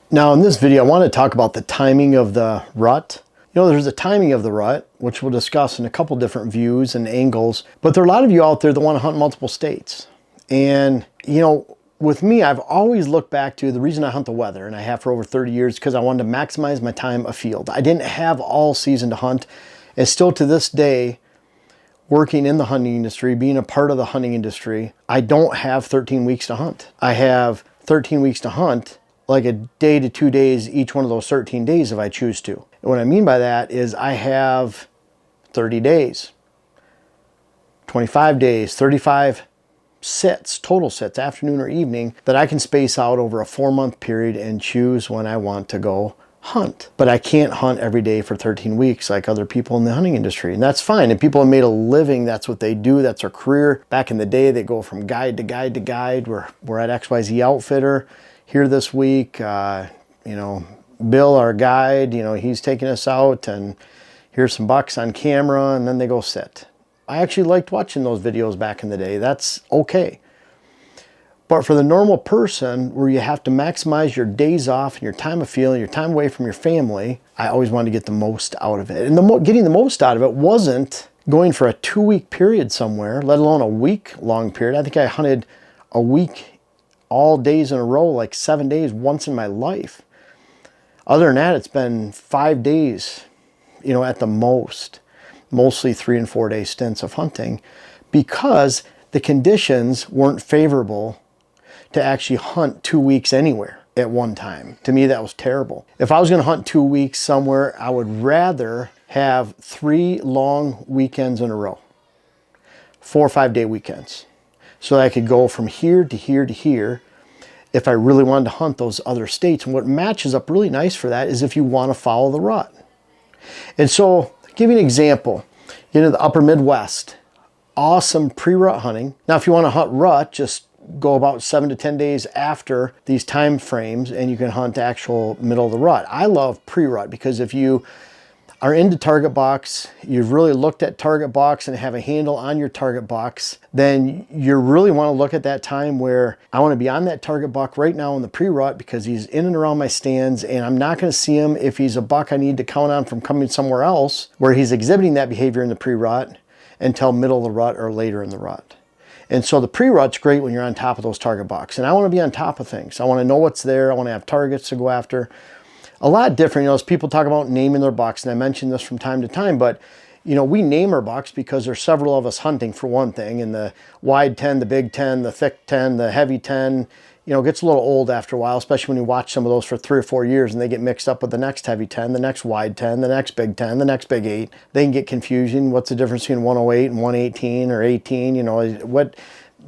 Now in this video, I want to talk about the timing of the rut. You know, there's a timing of the rut, which we'll discuss in a couple different views and angles, but there are a lot of you out there that want to hunt multiple states. And, you know, with me, I've always looked back to the reason I hunt the weather, and I have for over 30 years, because I wanted to maximize my time afield. I didn't have all season to hunt, and still to this day, working in the hunting industry, being a part of the hunting industry, I don't have 13 weeks to hunt. I have 13 weeks to hunt, like a day to 2 days each one of those 13 days if I choose to. And what I mean by that is I have 30 days, 25 days, 35 sits, total sits, afternoon or evening, that I can space out over a 4-month period and choose when I want to go hunt. But I can't hunt every day for 13 weeks like other people in the hunting industry, and that's fine. And people have made a living, that's what they do, that's their career. Back in the day, they go from guide to guide to guide. We're at XYZ Outfitter here this week. You know, Bill, our guide, you know, he's taking us out, and here's some bucks on camera, and then they go sit. I actually liked watching those videos back in the day. That's okay. But for the normal person, where you have to maximize your days off and your time of field, your time away from your family, I always wanted to get the most out of it. And getting the most out of it wasn't going for a 2-week period somewhere, let alone a week-long period. I think I hunted a week all days in a row, like 7 days once in my life. Other than that, it's been 5 days, you know, at the most. Mostly 3 and 4 day stints of hunting, because the conditions weren't favorable to actually hunt 2 weeks anywhere at one time. To me, that was terrible. If I was going to hunt 2 weeks somewhere, I would rather have 3 long weekends in a row, 4 or 5 day weekends, so that I could go from here to here to here if I really wanted to hunt those other states. And what matches up really nice for that is if you want to follow the rut. And so, give you an example. You know, the upper Midwest, awesome pre-rut hunting. Now, if you want to hunt rut, just go about 7 to 10 days after these time frames, and you can hunt actual middle of the rut. I love pre-rut because if you are into target box, you've really looked at target box and have a handle on your target box, then you really want to look at that time where I want to be on that target buck right now in the pre-rut, because he's in and around my stands, and I'm not going to see him if he's a buck I need to count on from coming somewhere else where he's exhibiting that behavior in the pre-rut until middle of the rut or later in the rut. And so the pre-rut's great when you're on top of those target bucks. And I want to be on top of things. I want to know what's there. I want to have targets to go after. A lot different, you know, as people talk about naming their bucks, and I mention this from time to time, but you know, we name our bucks because there's several of us hunting, for one thing, and the wide 10, the big 10, the thick 10, the heavy 10, you know, gets a little old after a while, especially when you watch some of those for 3 or 4 years and they get mixed up with the next heavy 10, the next wide 10, the next big 10, the next big 8. They can get confusion. What's the difference between 108 and 118 or 18? You know, what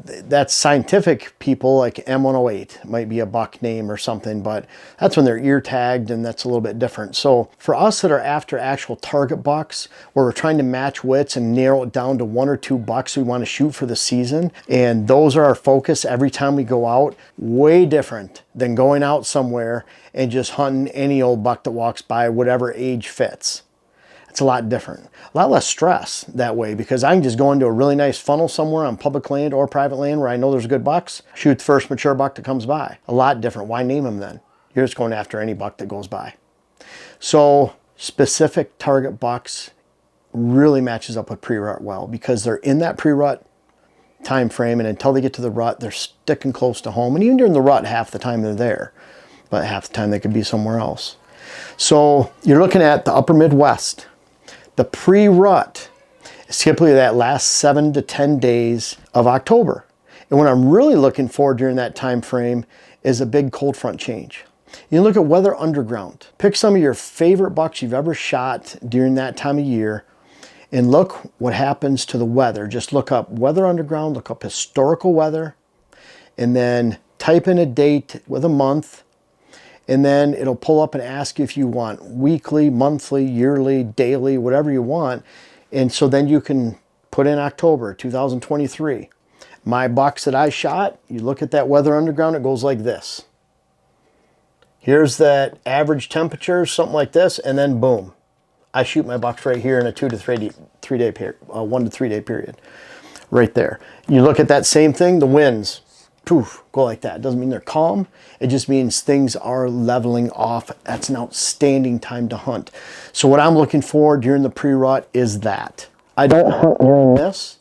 that's scientific people like M108 might be a buck name or something, but that's when they're ear tagged, and that's a little bit different. So for us that are after actual target bucks, where we're trying to match wits and narrow it down to 1 or 2 bucks we want to shoot for the season, and those are our focus every time we go out, way different than going out somewhere and just hunting any old buck that walks by, whatever age fits. It's a lot different, a lot less stress that way, because I can just go into a really nice funnel somewhere on public land or private land where I know there's good bucks, shoot the first mature buck that comes by. A lot different. Why name them then? You're just going after any buck that goes by. So specific target bucks really matches up with pre-rut well, because they're in that pre-rut time frame, and until they get to the rut, they're sticking close to home. And even during the rut, half the time they're there, but half the time they could be somewhere else. So you're looking at the upper Midwest. The pre-rut is typically that last 7 to 10 days of October. And what I'm really looking for during that time frame is a big cold front change. You look at weather underground. Pick some of your favorite bucks you've ever shot during that time of year and look what happens to the weather. Just look up weather underground, look up historical weather, and then type in a date with a month, and then it'll pull up and ask you if you want weekly, monthly, yearly, daily, whatever you want. And so then you can put in October 2023. My bucks that I shot, you look at that weather underground, it goes like this. Here's that average temperature, something like this, and then boom. I shoot my bucks right here in a 2 to 3 day period, 1 to 3 day period, right there. You look at that same thing, the winds, poof, go like that. It doesn't mean they're calm. It just means things are leveling off. That's an outstanding time to hunt. So what I'm looking for during the pre-rut is that. I don't hunt during this.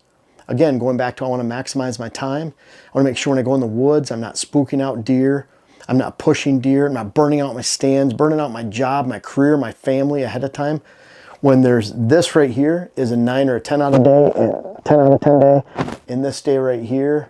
Again, going back to I want to maximize my time. I want to make sure when I go in the woods, I'm not spooking out deer. I'm not pushing deer. I'm not burning out my stands, burning out my job, my career, my family ahead of time. When there's this right here is a 9 or a 10 out of day, 10 out of 10 day. And this day right here,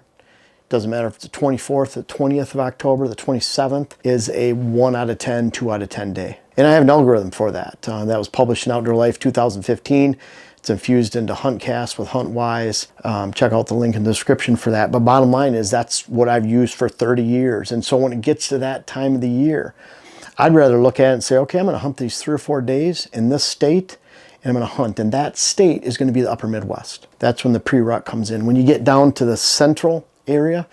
doesn't matter if it's the 24th, the 20th of October, the 27th, is a 1 out of 10, 2 out of 10 day. And I have an algorithm for that. That was published in Outdoor Life 2015. It's infused into HuntCast with HuntWise. Check out the link in the description for that. But bottom line is that's what I've used for 30 years. And so when it gets to that time of the year, I'd rather look at it and say, okay, I'm going to hunt these 3 or 4 days in this state, and I'm going to hunt. And that state is going to be the upper Midwest. That's when the pre-rut comes in. When you get down to the central area,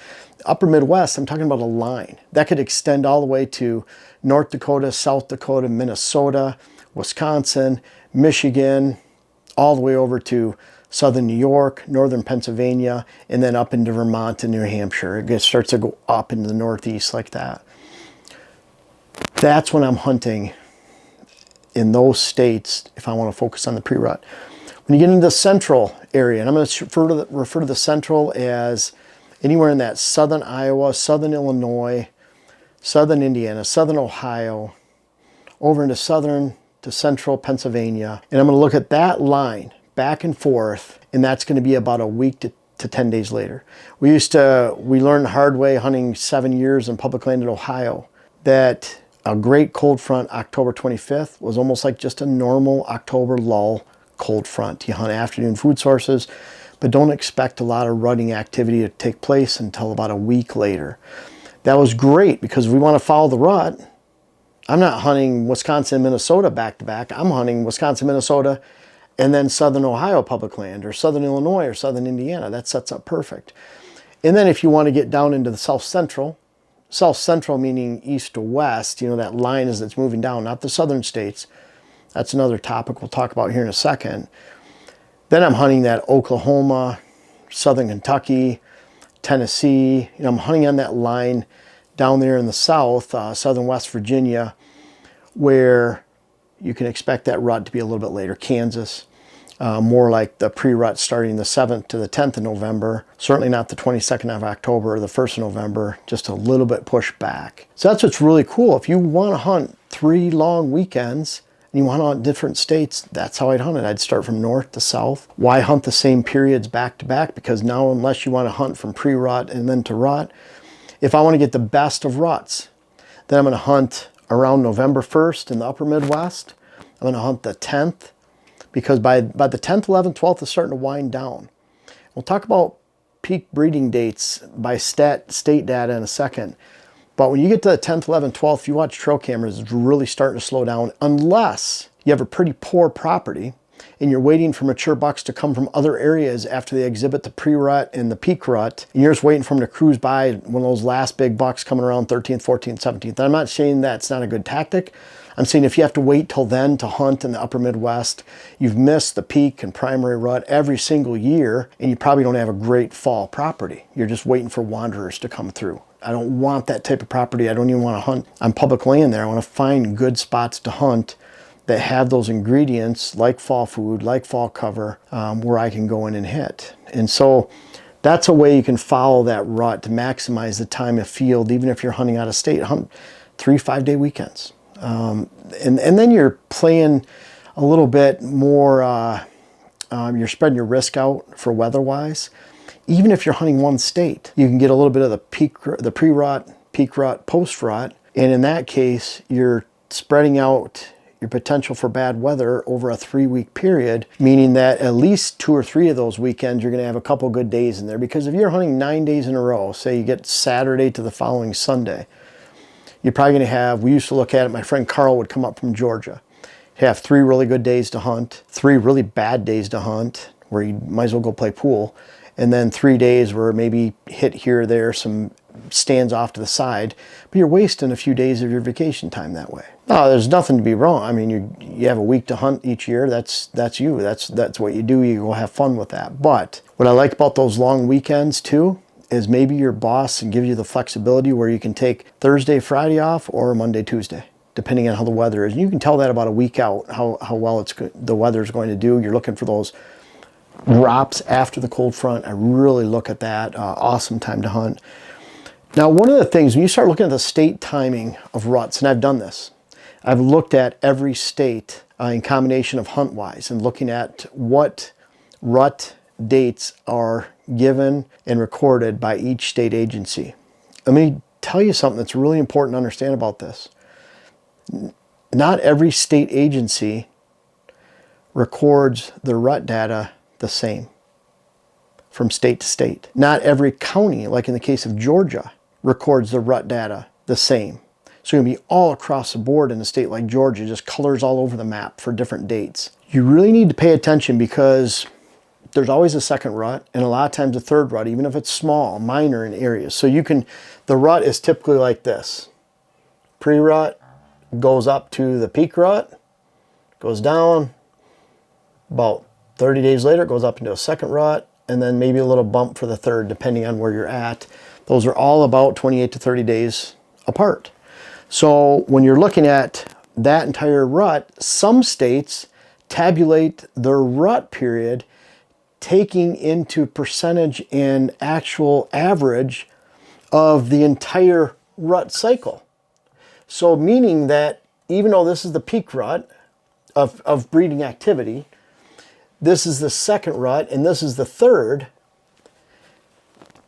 upper Midwest, I'm talking about a line. That could extend all the way to North Dakota, South Dakota, Minnesota, Wisconsin, Michigan, all the way over to southern New York, northern Pennsylvania, and then up into Vermont and New Hampshire. It starts to go up into the Northeast like that. That's when I'm hunting in those states if I want to focus on the pre-rut. When you get into the central area, and I'm going to refer to the central as anywhere in that southern Iowa, southern Illinois, southern Indiana, southern Ohio, over into southern to central Pennsylvania. And I'm going to look at that line back and forth, and that's going to be about a week to 10 days later. We learned the hard way hunting 7 years in public land in Ohio that a great cold front October 25th was almost like just a normal October lull cold front. You hunt afternoon food sources, but don't expect a lot of rutting activity to take place until about a week later. That was great because if we want to follow the rut, I'm not hunting Wisconsin, Minnesota back to back. I'm hunting Wisconsin, Minnesota, and then southern Ohio public land, or southern Illinois, or southern Indiana. That sets up perfect. And then if you want to get down into the south central meaning east to west, you know, that line as it's moving down, not the southern states. That's another topic we'll talk about here in a second. Then I'm hunting that Oklahoma, southern Kentucky, Tennessee. You know, I'm hunting on that line down there in the south, southern West Virginia, where you can expect that rut to be a little bit later. Kansas, more like the pre-rut starting the 7th to the 10th of November. Certainly not the 22nd of October or the 1st of November, just a little bit pushed back. So that's what's really cool. If you want to hunt 3 long weekends and you want to hunt different states, that's how I'd hunt it. I'd start from north to south. Why hunt the same periods back to back? Because now, unless you want to hunt from pre-rut and then to rut, if I want to get the best of ruts, then I'm going to hunt around November 1st in the upper Midwest. I'm going to hunt the 10th, because by the 10th, 11th, 12th is starting to wind down. We'll talk about peak breeding dates by state data in a second. But when you get to the 10th, 11th, 12th, if you watch trail cameras, it's really starting to slow down unless you have a pretty poor property and you're waiting for mature bucks to come from other areas after they exhibit the pre-rut and the peak rut, and you're just waiting for them to cruise by one of those last big bucks coming around 13th, 14th, 17th. I'm not saying that's not a good tactic. I'm saying if you have to wait till then to hunt in the upper Midwest, you've missed the peak and primary rut every single year, and you probably don't have a great fall property. You're just waiting for wanderers to come through. I don't want that type of property. I don't even want to hunt on public land there. I want to find good spots to hunt that have those ingredients like fall food, like fall cover, where I can go in and hit. And so that's a way you can follow that rut to maximize the time of field, even if you're hunting out of state. Hunt 3 5-day weekends. And then you're playing a little bit more, you're spreading your risk out for weather-wise. Even if you're hunting one state, you can get a little bit of the pre-rut, peak rut, post-rut, and in that case, you're spreading out your potential for bad weather over a 3-week period, meaning that at least 2 or 3 of those weekends, you're going to have a couple good days in there. Because if you're hunting 9 days in a row, say you get Saturday to the following Sunday, you're probably going to have, we used to look at it, my friend Carl would come up from Georgia. He'd have 3 really good days to hunt, 3 really bad days to hunt, where you might as well go play pool, and then 3 days where maybe hit here or there, some stands off to the side, but you're wasting a few days of your vacation time that way. No, there's nothing to be wrong. I mean, you have a week to hunt each year. That's what you do. You go have fun with that. But what I like about those long weekends too is maybe your boss and give you the flexibility where you can take Thursday, Friday off, or Monday, Tuesday, depending on how the weather is. And you can tell that about a week out, how well the weather is going to do. You're looking for those drops after the cold front. I really look at that. Awesome time to hunt. Now, one of the things, when you start looking at the state timing of ruts, and I've done this, I've looked at every state in combination of hunt-wise and looking at what rut dates are given and recorded by each state agency. Let me tell you something that's really important to understand about this. Not every state agency records the rut data the same from state to state. Not every county, like in the case of Georgia, records the rut data the same. So you're going to be all across the board in a state like Georgia, just colors all over the map for different dates. You really need to pay attention because there's always a second rut and a lot of times a third rut, even if it's small, minor in areas. So the rut is typically like this. Pre-rut goes up to the peak rut, goes down, about 30 days later it goes up into a second rut, and then maybe a little bump for the third, depending on where you're at. Those are all about 28 to 30 days apart. So when you're looking at that entire rut, some states tabulate their rut period taking into percentage and actual average of the entire rut cycle. So meaning that even though this is the peak rut of breeding activity, this is the second rut and this is the third,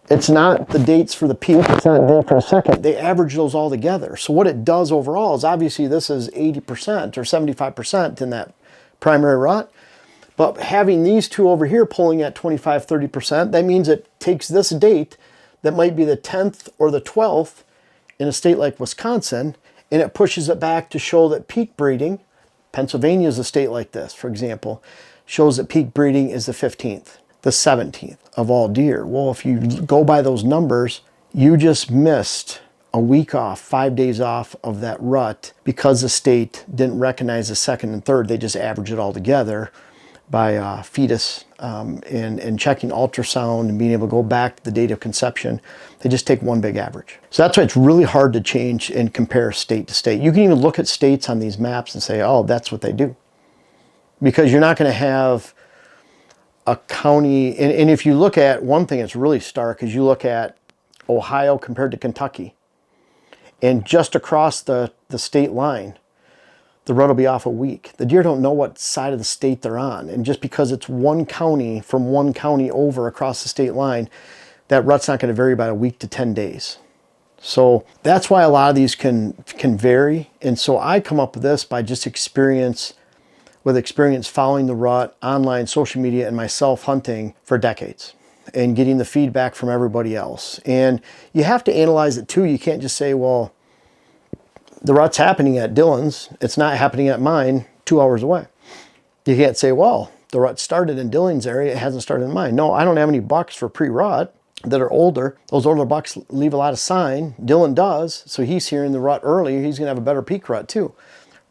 it's not the dates for the peak, it's not there for a second. They average those all together. So what it does overall is obviously this is 80% or 75% in that primary rut. But having these two over here pulling at 25, 30%, that means it takes this date that might be the 10th or the 12th in a state like Wisconsin, and it pushes it back to show that peak breeding, Pennsylvania is a state like this, for example, shows that peak breeding is the 15th, the 17th of all deer. Well, if you go by those numbers, you just missed a week off, 5 days off of that rut because the state didn't recognize the second and third. They just average it all together by fetus and checking ultrasound and being able to go back to the date of conception. They just take one big average. So that's why it's really hard to change and compare state to state. You can even look at states on these maps and say, oh, that's what they do. Because you're not going to have a county, and if you look at one thing that's really stark is you look at Ohio compared to Kentucky. And just across the state line, the rut will be off a week. The deer don't know what side of the state they're on. And just because it's one county from one county over across the state line, that rut's not going to vary about a week to 10 days. So that's why a lot of these can vary. And so I come up with this by just experience following the rut, online, social media, and myself hunting for decades and getting the feedback from everybody else. And you have to analyze it too. You can't just say, well, the rut's happening at Dylan's, it's not happening at mine 2 hours away. You can't say, well, the rut started in Dylan's area, it hasn't started in mine. No, I don't have any bucks for pre-rut that are older. Those older bucks leave a lot of sign. Dylan does, so he's hearing the rut early. He's gonna have a better peak rut too.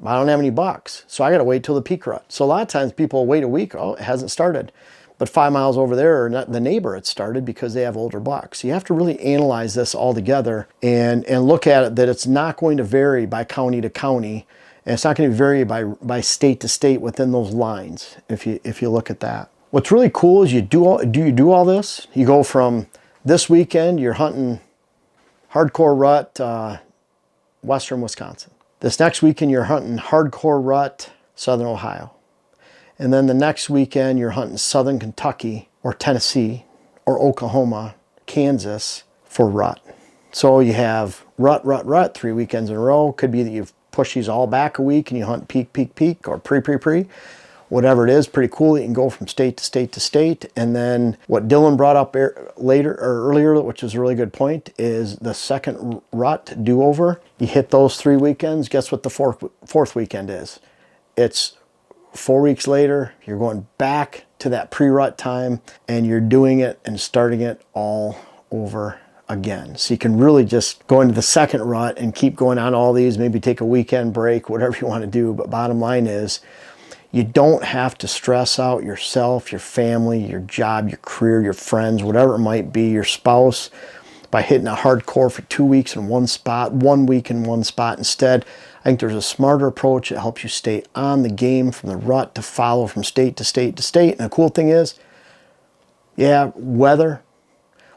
I don't have any bucks, so I gotta wait till the peak rut. So a lot of times people wait a week, oh, it hasn't started. But 5 miles over there, the neighbor, it started because they have older bucks. You have to really analyze this all together and look at it that it's not going to vary by county to county, and it's not going to vary by state to state within those lines. If you look at that, what's really cool is you do all this. You go from this weekend, you're hunting hardcore rut, western Wisconsin. This next weekend, you're hunting hardcore rut, southern Ohio. And then the next weekend, you're hunting southern Kentucky or Tennessee or Oklahoma, Kansas for rut. So you have rut 3 weekends in a row. Could be that you push these all back a week and you hunt peak or pre. Whatever it is, pretty cool. You can go from state to state to state. And then what Dylan brought up earlier, which is a really good point, is the second rut do-over. You hit those 3 weekends. Guess what the fourth weekend is? It's 4 weeks later, you're going back to that pre-rut time and you're doing it and starting it all over again. So you can really just go into the second rut and keep going on all these, maybe take a weekend break, whatever you want to do. But bottom line is You don't have to stress out yourself, your family, your job, your career, your friends, whatever it might be, your spouse, by hitting a hardcore for 2 weeks in one spot, 1 week in one spot. Instead, I think there's a smarter approach that helps you stay on the game from the rut to follow from state to state to state. And the cool thing is, yeah, weather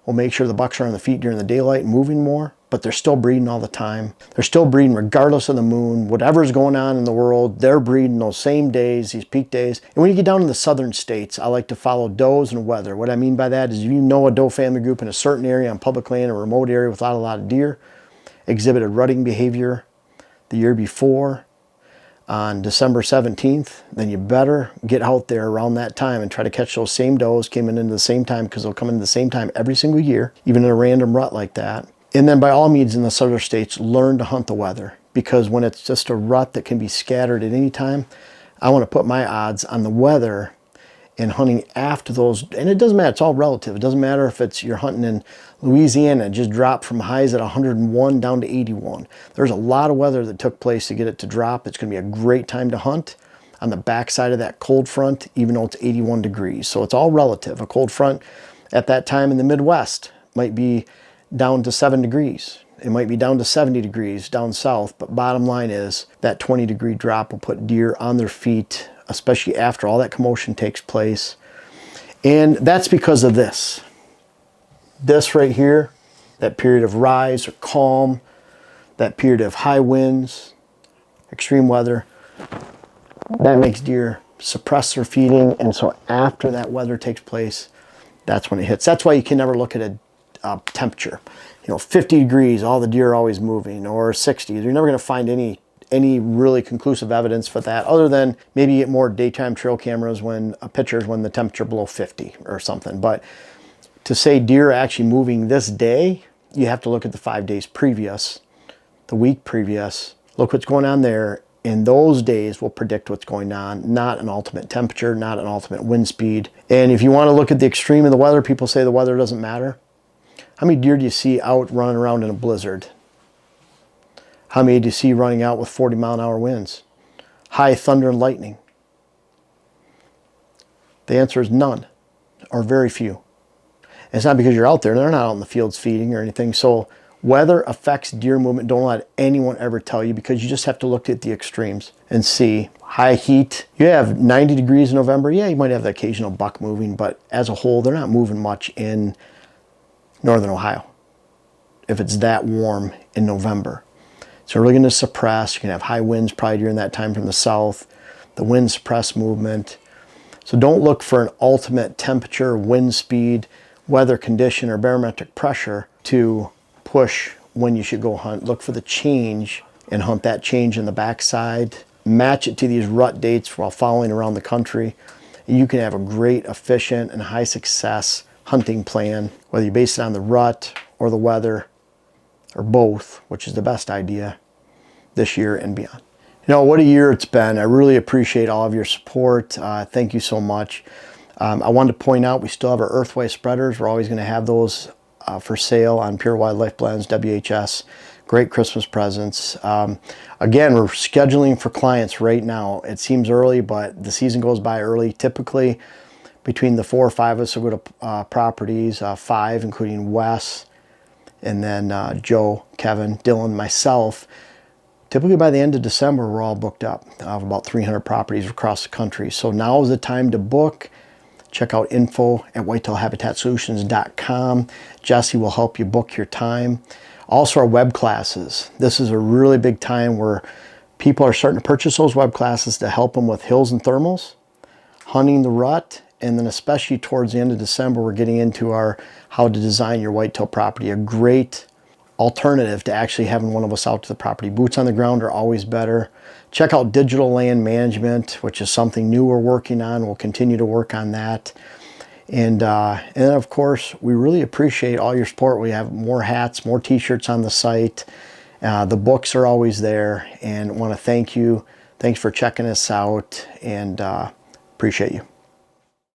will make sure the bucks are on the feet during the daylight and moving more, but they're still breeding all the time. They're still breeding regardless of the moon. Whatever's going on in the world, they're breeding those same days, these peak days. And when you get down to the southern states, I like to follow does and weather. What I mean by that is, if you know a doe family group in a certain area on public land, a remote area without a lot of deer, exhibited rutting behavior the year before on December 17th, then you better get out there around that time and try to catch those same does coming into the same time, because they'll come into the same time every single year, even in a random rut like that. And then by all means in the southern states, learn to hunt the weather, because when it's just a rut that can be scattered at any time, I want to put my odds on the weather and hunting after those. And it doesn't matter, it's all relative. It doesn't matter if it's you're hunting in Louisiana, it just dropped from highs at 101 down to 81. There's a lot of weather that took place to get it to drop. It's going to be a great time to hunt on the backside of that cold front, even though it's 81 degrees. So it's all relative. A cold front at that time in the Midwest might be down to 7 degrees. It might be down to 70 degrees down south, but bottom line is that 20-degree drop will put deer on their feet, especially after all that commotion takes place. And that's because of this. This right here, that period of rise or calm, that period of high winds, extreme weather, that makes deer suppress their feeding. And so after that weather takes place, that's when it hits. That's why you can never look at a temperature. 50 degrees, all the deer are always moving, or 60. You're never going to find any really conclusive evidence for that, other than maybe you get more daytime trail cameras when pictures when the temperature below 50 or something. But to say deer are actually moving this day, you have to look at the 5 days previous, the week previous, look what's going on there, and those days will predict what's going on, not an ultimate temperature, not an ultimate wind speed. And if you want to look at the extreme of the weather, people say the weather doesn't matter. How many deer do you see out running around in a blizzard? How many do you see running out with 40-mile-an-hour winds? High thunder and lightning? The answer is none, or very few. And it's not because you're out there. They're not out in the fields feeding or anything. So weather affects deer movement. Don't let anyone ever tell you, because you just have to look at the extremes and see. High heat. You have 90 degrees in November. Yeah, you might have the occasional buck moving, but as a whole, they're not moving much in northern Ohio if it's that warm in November. So we're going to suppress. You can have high winds probably during that time from the south. The wind suppress movement. So don't look for an ultimate temperature, wind speed, weather condition, or barometric pressure to push when you should go hunt. Look for the change and hunt that change in the backside. Match it to these rut dates while following around the country. And you can have a great, efficient, and high success hunting plan, whether you base it on the rut or the weather, or both, which is the best idea this year and beyond. What a year it's been. I really appreciate all of your support. Thank you so much. I wanted to point out we still have our Earthway spreaders. We're always going to have those for sale on Pure Wildlife Blends, WHS. Great Christmas presents. Again, we're scheduling for clients right now. It seems early, but the season goes by early. Typically, between the 4 or 5 of us will go to properties, 5, including Wes, and then Joe, Kevin, Dylan, myself. Typically by the end of December, we're all booked up. I have about 300 properties across the country. So now is the time to book. Check out info at whitetailhabitatsolutions.com. Jesse will help you book your time. Also, our web classes. This is a really big time where people are starting to purchase those web classes to help them with hills and thermals, hunting the rut, and then especially towards the end of December, we're getting into our how to design your whitetail property. A great alternative to actually having one of us out to the property. Boots on the ground are always better. Check out digital land management, which is something new we're working on. We'll continue to work on that. And then of course, we really appreciate all your support. We have more hats, more t-shirts on the site. The books are always there, and want to thank you. Thanks for checking us out, and appreciate you.